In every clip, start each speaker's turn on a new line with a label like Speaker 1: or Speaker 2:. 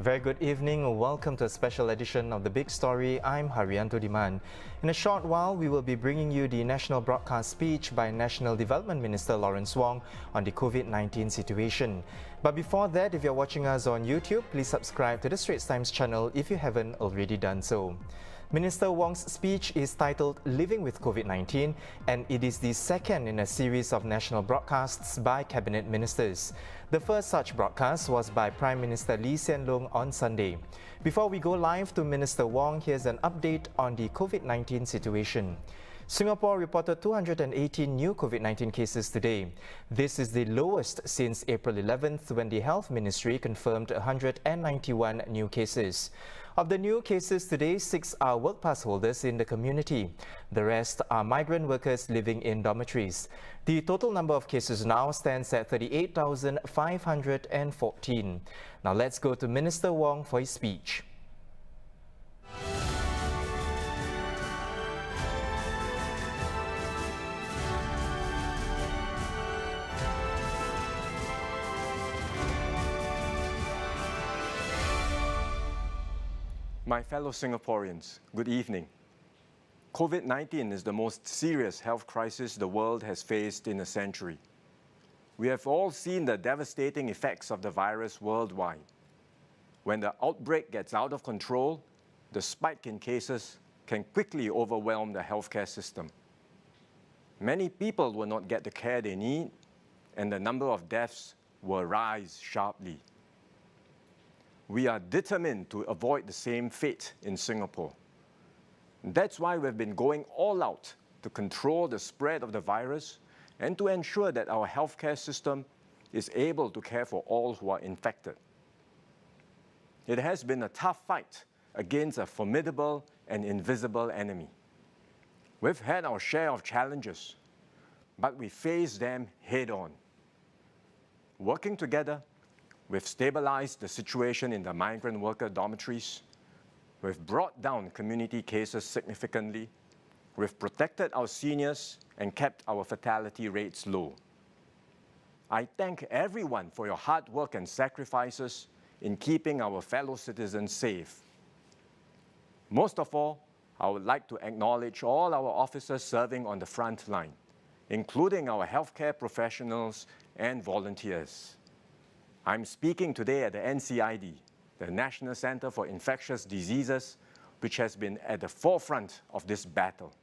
Speaker 1: very good evening. Welcome to a special edition of The Big Story. I'm Haryanto Diman. In a short while, we will be bringing you the national broadcast speech by National Development Minister Lawrence Wong on the Covid-19 situation. But before that, if you're watching us on YouTube, please subscribe to the Straits Times channel if you haven't already done so. Minister Wong's speech is titled Living with COVID-19, and it is the second in a series of national broadcasts by cabinet ministers. The first such broadcast was by Prime Minister Lee Hsien Loong on Sunday. Before we go live to Minister Wong, here's an update on the COVID-19 situation. Singapore reported 218 new COVID-19 cases today. This is the lowest since April 11th, when the Health Ministry confirmed 191 new cases. Of the new cases today, 6 are work pass holders in the community. The rest are migrant workers living in dormitories. The total number of cases now stands at 38,514. Now let's go to Minister Wong for his speech.
Speaker 2: My fellow Singaporeans, good evening. COVID-19 is the most serious health crisis the world has faced in a century. We have all seen the devastating effects of the virus worldwide. When the outbreak gets out of control, the spike in cases can quickly overwhelm the healthcare system. Many people will not get the care they need, and the number of deaths will rise sharply. We are determined to avoid the same fate in Singapore. That's why we've been going all out to control the spread of the virus and to ensure that our healthcare system is able to care for all who are infected. It has been a tough fight against a formidable and invisible enemy. We've had our share of challenges, but we faced them head-on. Working together, we've stabilized the situation in the migrant worker dormitories. We've brought down community cases significantly. We've protected our seniors and kept our fatality rates low. I thank everyone for your hard work and sacrifices in keeping our fellow citizens safe. Most of all, I would like to acknowledge all our officers serving on the front line, including our healthcare professionals and volunteers. I'm speaking today at the NCID, the National Center for Infectious Diseases, which has been at the forefront of this battle.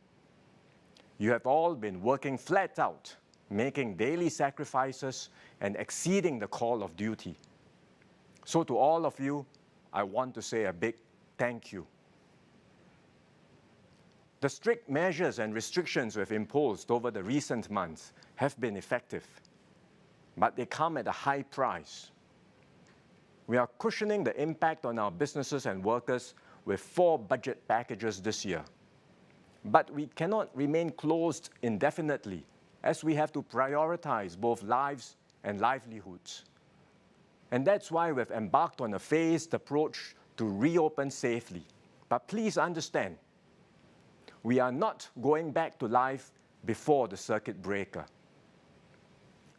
Speaker 2: You have all been working flat out, making daily sacrifices and exceeding the call of duty. So to all of you, I want to say a big thank you. The strict measures and restrictions we've imposed over the recent months have been effective, but they come at a high price. We are cushioning the impact on our businesses and workers with 4 budget packages this year. But we cannot remain closed indefinitely, as we have to prioritize both lives and livelihoods. And that's why we've embarked on a phased approach to reopen safely. But please understand, we are not going back to life before the circuit breaker.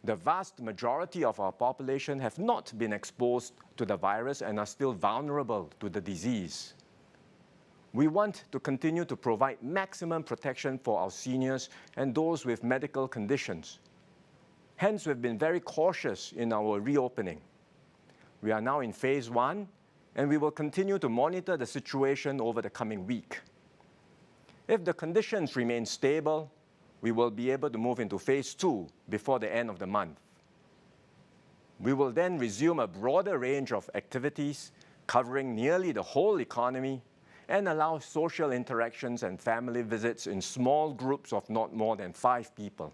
Speaker 2: The vast majority of our population have not been exposed to the virus and are still vulnerable to the disease. We want to continue to provide maximum protection for our seniors and those with medical conditions. Hence, we've been very cautious in our reopening. We are now in phase 1, and we will continue to monitor the situation over the coming week. If the conditions remain stable, we will be able to move into phase 2 before the end of the month. We will then resume a broader range of activities covering nearly the whole economy and allow social interactions and family visits in small groups of not more than 5 people.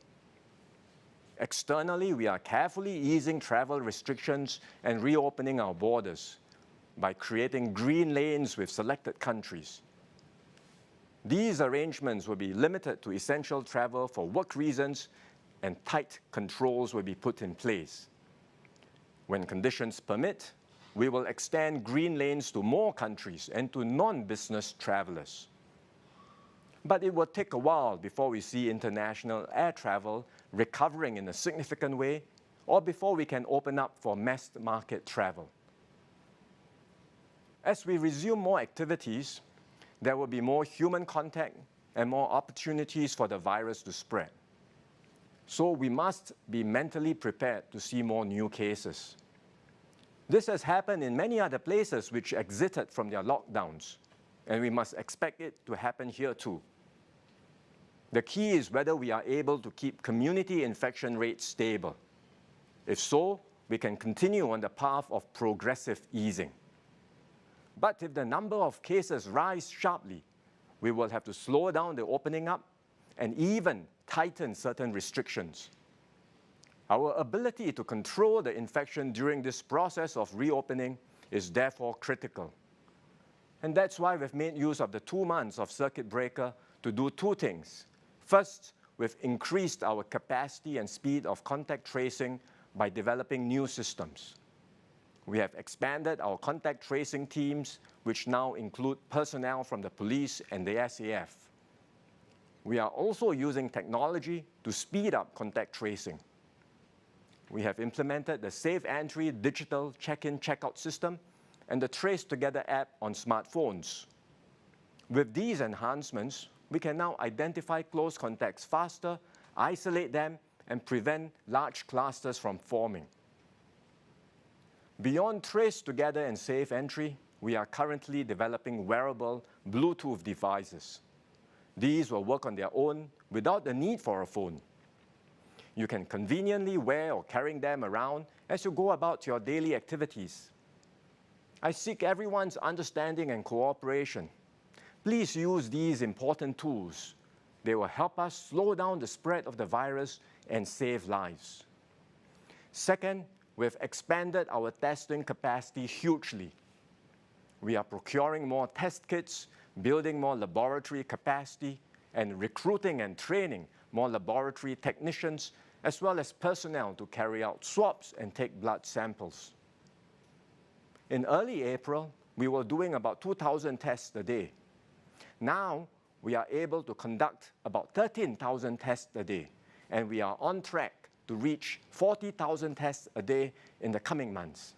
Speaker 2: Externally, we are carefully easing travel restrictions and reopening our borders by creating green lanes with selected countries. These arrangements will be limited to essential travel for work reasons, and tight controls will be put in place. When conditions permit, we will extend green lanes to more countries and to non-business travelers. But it will take a while before we see international air travel recovering in a significant way, or before we can open up for mass market travel. As we resume more activities, there will be more human contact and more opportunities for the virus to spread. So we must be mentally prepared to see more new cases. This has happened in many other places which exited from their lockdowns, and we must expect it to happen here too. The key is whether we are able to keep community infection rates stable. If so, we can continue on the path of progressive easing. But if the number of cases rise sharply, we will have to slow down the opening up and even tighten certain restrictions. Our ability to control the infection during this process of reopening is therefore critical. And that's why we've made use of the 2 months of circuit breaker to do two things. First, we've increased our capacity and speed of contact tracing by developing new systems. We have expanded our contact tracing teams, which now include personnel from the police and the SAF. We are also using technology to speed up contact tracing. We have implemented the Safe Entry digital check-in, check-out system and the Trace Together app on smartphones. With these enhancements, we can now identify close contacts faster, isolate them, and prevent large clusters from forming. Beyond Trace Together and Safe Entry, we are currently developing wearable Bluetooth devices. These will work on their own without the need for a phone. You can conveniently wear or carry them around as you go about your daily activities. I seek everyone's understanding and cooperation. Please use these important tools. They will help us slow down the spread of the virus and save lives. Second, we've expanded our testing capacity hugely. We are procuring more test kits, building more laboratory capacity, and recruiting and training more laboratory technicians, as well as personnel to carry out swabs and take blood samples. In early April, we were doing about 2,000 tests a day. Now, we are able to conduct about 13,000 tests a day, and we are on track to reach 40,000 tests a day in the coming months.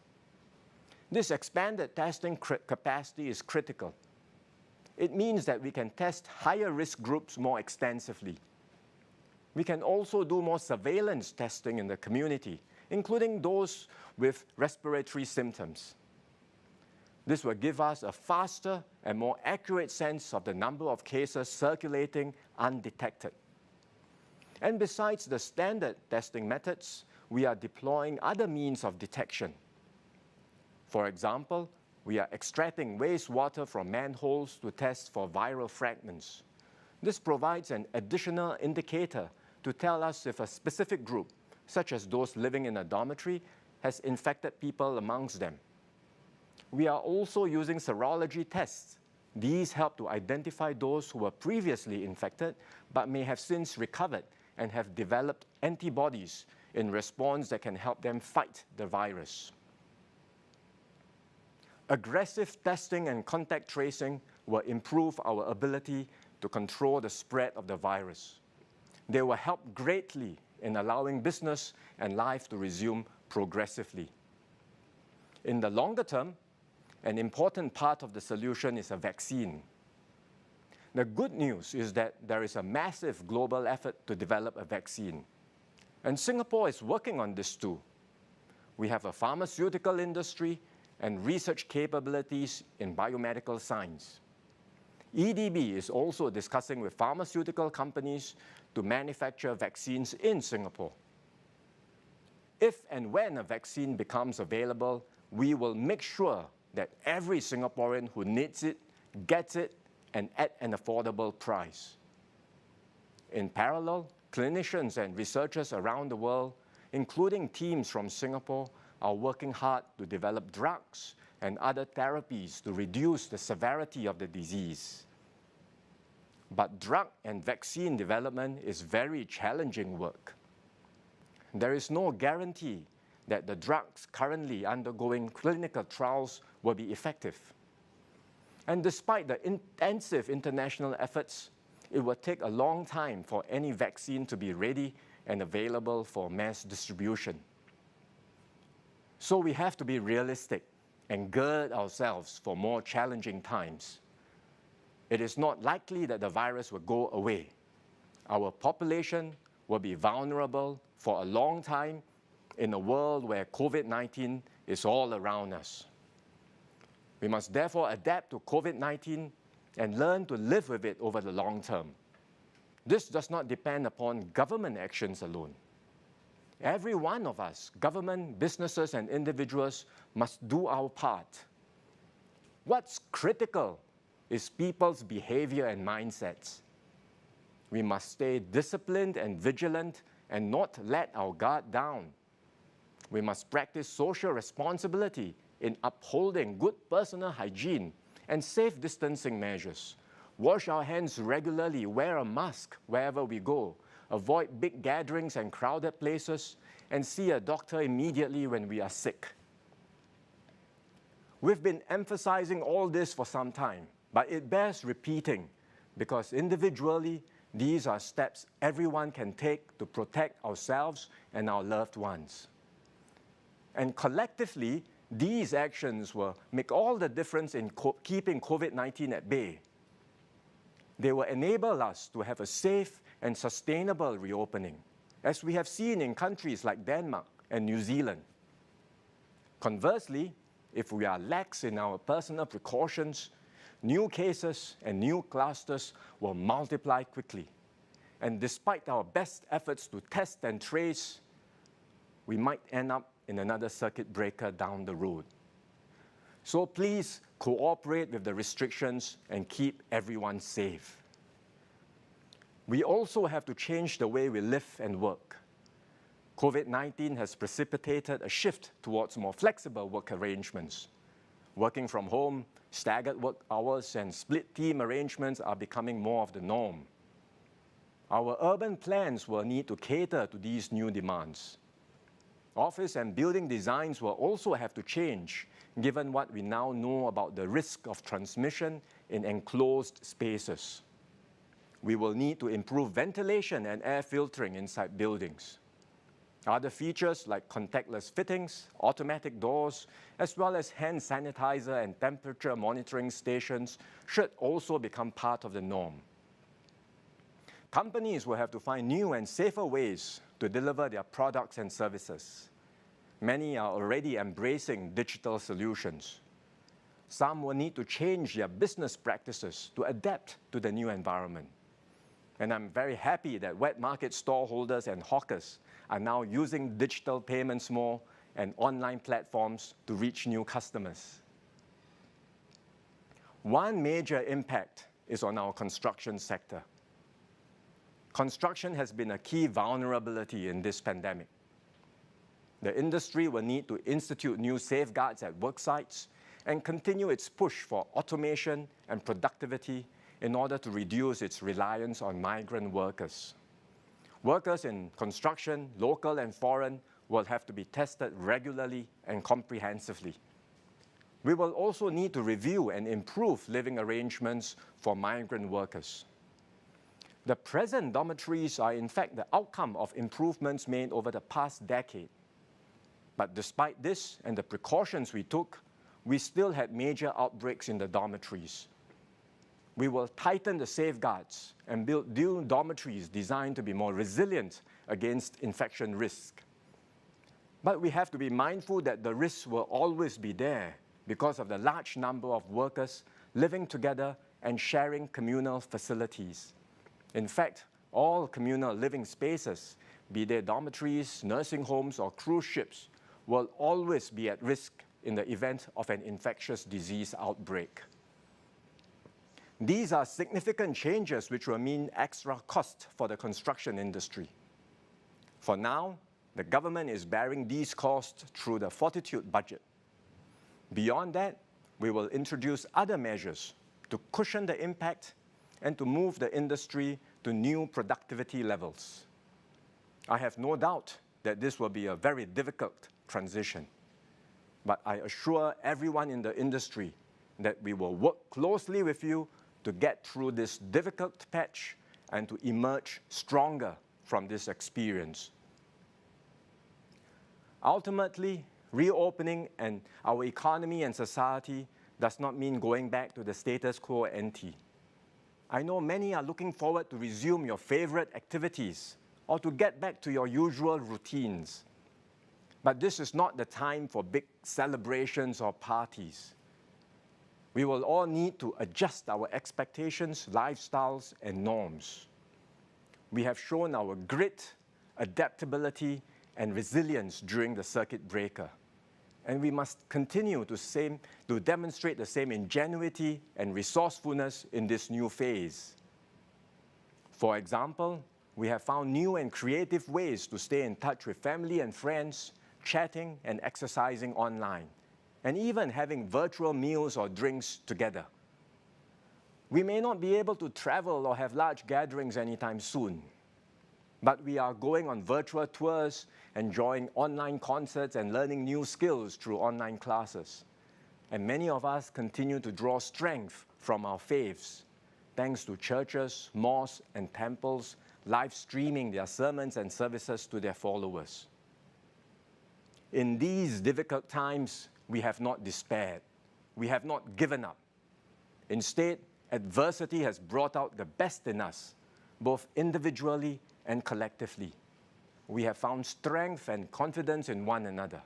Speaker 2: This expanded testing capacity is critical. It means that we can test higher risk groups more extensively. We can also do more surveillance testing in the community, including those with respiratory symptoms. This will give us a faster and more accurate sense of the number of cases circulating undetected. And besides the standard testing methods, we are deploying other means of detection. For example, we are extracting wastewater from manholes to test for viral fragments. This provides an additional indicator to tell us if a specific group, such as those living in a dormitory, has infected people amongst them. We are also using serology tests. These help to identify those who were previously infected but may have since recovered and have developed antibodies in response that can help them fight the virus. Aggressive testing and contact tracing will improve our ability to control the spread of the virus. They will help greatly in allowing business and life to resume progressively. In the longer term, an important part of the solution is a vaccine. The good news is that there is a massive global effort to develop a vaccine. And Singapore is working on this too. We have a pharmaceutical industry and research capabilities in biomedical science. EDB is also discussing with pharmaceutical companies to manufacture vaccines in Singapore. If and when a vaccine becomes available, we will make sure that every Singaporean who needs it gets it and at an affordable price. In parallel, clinicians and researchers around the world, including teams from Singapore, are working hard to develop drugs and other therapies to reduce the severity of the disease. But drug and vaccine development is very challenging work. There is no guarantee that the drugs currently undergoing clinical trials will be effective. And despite the intensive international efforts, it will take a long time for any vaccine to be ready and available for mass distribution. So we have to be realistic and gird ourselves for more challenging times. It is not likely that the virus will go away. Our population will be vulnerable for a long time in a world where COVID-19 is all around us. We must therefore adapt to COVID-19 and learn to live with it over the long term. This does not depend upon government actions alone. Every one of us, government, businesses, and individuals, must do our part. What's critical is people's behavior and mindsets. We must stay disciplined and vigilant and not let our guard down. We must practice social responsibility in upholding good personal hygiene and safe distancing measures. Wash our hands regularly, wear a mask wherever we go, avoid big gatherings and crowded places, and see a doctor immediately when we are sick. We've been emphasizing all this for some time, but it bears repeating because individually, these are steps everyone can take to protect ourselves and our loved ones. And collectively, these actions will make all the difference in keeping COVID-19 at bay. They will enable us to have a safe and sustainable reopening, as we have seen in countries like Denmark and New Zealand. Conversely, if we are lax in our personal precautions, new cases and new clusters will multiply quickly. And despite our best efforts to test and trace, we might end up in another circuit breaker down the road. So please cooperate with the restrictions and keep everyone safe. We also have to change the way we live and work. COVID-19 has precipitated a shift towards more flexible work arrangements. Working from home, staggered work hours, and split team arrangements are becoming more of the norm. Our urban plans will need to cater to these new demands. Office and building designs will also have to change, given what we now know about the risk of transmission in enclosed spaces. We will need to improve ventilation and air filtering inside buildings. Other features like contactless fittings, automatic doors, as well as hand sanitizer and temperature monitoring stations should also become part of the norm. Companies will have to find new and safer ways to deliver their products and services. Many are already embracing digital solutions. Some will need to change their business practices to adapt to the new environment. And I'm very happy that wet market storeholders and hawkers are now using digital payments more and online platforms to reach new customers. One major impact is on our construction sector. Construction has been a key vulnerability in this pandemic. The industry will need to institute new safeguards at work sites and continue its push for automation and productivity in order to reduce its reliance on migrant workers. Workers in construction, local and foreign, will have to be tested regularly and comprehensively. We will also need to review and improve living arrangements for migrant workers. The present dormitories are in fact the outcome of improvements made over the past decade. But despite this and the precautions we took, we still had major outbreaks in the dormitories. We will tighten the safeguards and build new dormitories designed to be more resilient against infection risk. But we have to be mindful that the risks will always be there because of the large number of workers living together and sharing communal facilities. In fact, all communal living spaces, be they dormitories, nursing homes, or cruise ships, will always be at risk in the event of an infectious disease outbreak. These are significant changes which will mean extra cost for the construction industry. For now, the government is bearing these costs through the Fortitude budget. Beyond that, we will introduce other measures to cushion the impact and to move the industry to new productivity levels. I have no doubt that this will be a very difficult transition, but I assure everyone in the industry that we will work closely with you to get through this difficult patch and to emerge stronger from this experience. Ultimately, reopening and our economy and society does not mean going back to the status quo ante. I know many are looking forward to resume your favorite activities or to get back to your usual routines. But this is not the time for big celebrations or parties. We will all need to adjust our expectations, lifestyles, and norms. We have shown our grit, adaptability, and resilience during the circuit breaker. And we must continue to demonstrate the same ingenuity and resourcefulness in this new phase. For example, we have found new and creative ways to stay in touch with family and friends, chatting and exercising online, and even having virtual meals or drinks together. We may not be able to travel or have large gatherings anytime soon, but we are going on virtual tours, enjoying online concerts and learning new skills through online classes. And many of us continue to draw strength from our faiths, thanks to churches, mosques, and temples live streaming their sermons and services to their followers. In these difficult times, we have not despaired. We have not given up. Instead, adversity has brought out the best in us, both individually and collectively. We have found strength and confidence in one another.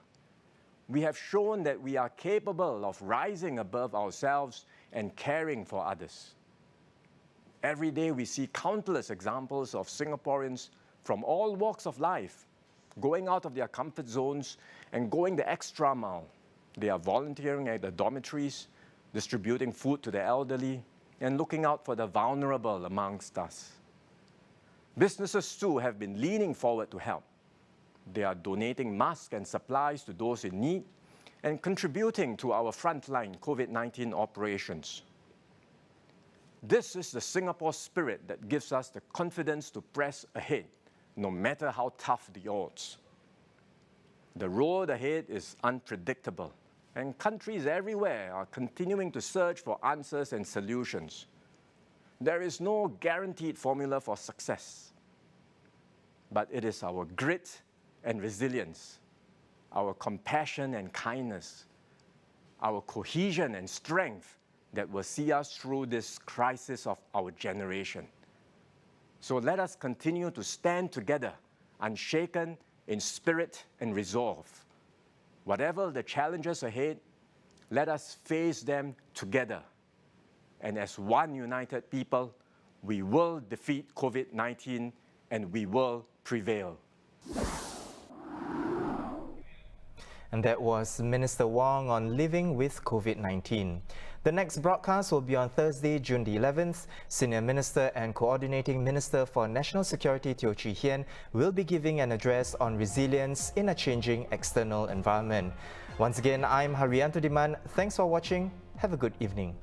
Speaker 2: We have shown that we are capable of rising above ourselves and caring for others. Every day we see countless examples of Singaporeans from all walks of life going out of their comfort zones and going the extra mile. They are volunteering at the dormitories, distributing food to the elderly, and looking out for the vulnerable amongst us. Businesses too have been leaning forward to help. They are donating masks and supplies to those in need and contributing to our frontline COVID-19 operations. This is the Singapore spirit that gives us the confidence to press ahead, no matter how tough the odds. The road ahead is unpredictable, and countries everywhere are continuing to search for answers and solutions. There is no guaranteed formula for success, but it is our grit and resilience, our compassion and kindness, our cohesion and strength that will see us through this crisis of our generation. So let us continue to stand together, unshaken in spirit and resolve. Whatever the challenges ahead, let us face them together. And as one united people, we will defeat COVID-19 and we will prevail.
Speaker 1: And that was Minister Wong on living with COVID-19. The next broadcast will be on Thursday, June the 11th. Senior Minister and Coordinating Minister for National Security Teo Chee Hean will be giving an address on resilience in a changing external environment. Once again, I'm Haryanto Diman. Thanks for watching. Have a good evening.